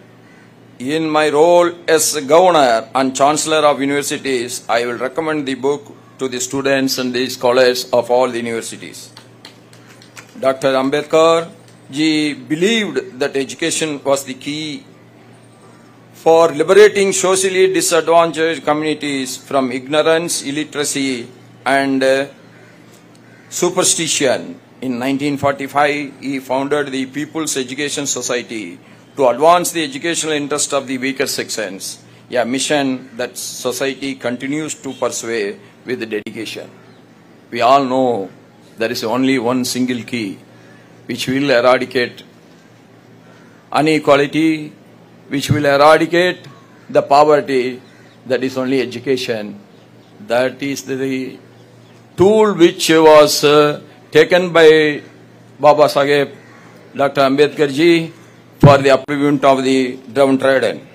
In my role as Governor and Chancellor of Universities, I will recommend the book to the students and the scholars of all the universities. Dr. Ambedkar ji believed that education was the key for liberating socially disadvantaged communities from ignorance, illiteracy and superstition. In 1945, he founded the People's Education Society to advance the educational interest of the weaker sections, a mission that society continues to pursue with dedication. We all know there is only one single key which will eradicate inequality, which will eradicate the poverty. That is only education. That is the tool which was taken by Baba Saheb Dr. Ambedkar ji for the upliftment of the downtrodden.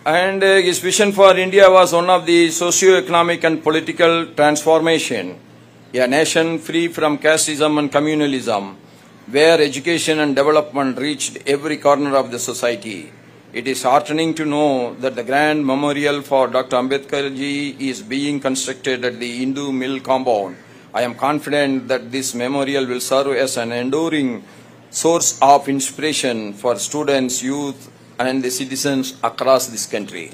And his vision for India was one of the socio-economic and political transformation, a nation free from casteism and communalism, where education and development reached every corner of the society. It is heartening to know that the grand memorial for Dr. Ambedkar ji is being constructed at the Hindu Mill compound. I am confident that this memorial will serve as an enduring source of inspiration for students, youth, and the citizens across this country.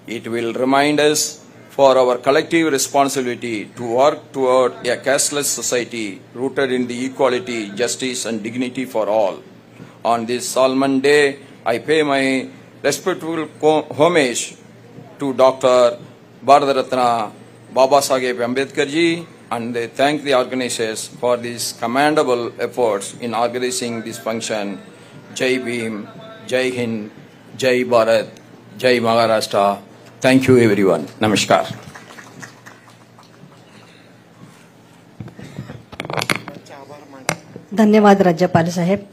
It will remind us for our collective responsibility to work toward a casteless society rooted in the equality, justice, and dignity for all. On this solemn day, I pay my respectful homage to Dr. Bharat Ratna Baba Saheb Ambedkar ji, and they thank the organizers for these commendable efforts in organizing this function. Jai Bhim, Jai Hind, Jai Bharat, Jai Maharashtra. Thank you everyone. Namaskar. धन्यवाद राज्यपाल साहेब.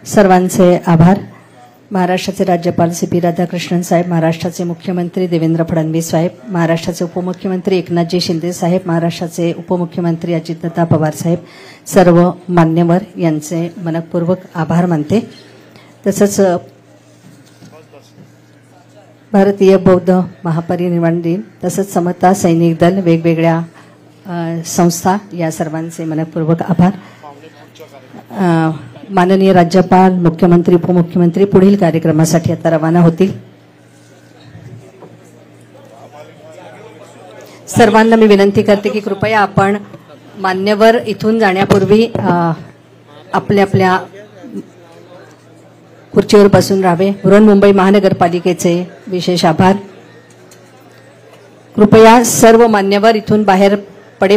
सर्वांचे आभार. महाराष्ट्राचे राज्यपाल CP. Radhakrishnan साहेब, महाराष्ट्राचे मुख्यमंत्री देवेंद्र फडणवीस साहेब, महाराष्ट्राचे उपमुख्यमंत्री एकनाथजी शिंदे साहेब, महाराष्ट्राचे उपमुख्यमंत्री अजितदादा पवार साहेब, सर्व मान्यवर यांचे मनपूर्वक आभार मानते. तसंच भारतीय बौद्ध महापरिनिर्वाण दिन तसंच समता सैनिक दल वेगवेगळ्या संस्था या सर्वांचे मनपूर्वक आभार. माननीय राज्यपाल, मुख्यमंत्री, उपमुख्यमंत्री पुढील कार्यक्रमासाठी आता रवाना होतील. सर्वांना मी विनंती करते की कृपया आपण मान्यवर इथून जाण्यापूर्वी आपल्या आपल्या खुर्चीवर बसून राहावे. बृहन्मुंबई महानगरपालिकेचे विशेष आभार. कृपया सर्व मान्यवर इथून बाहेर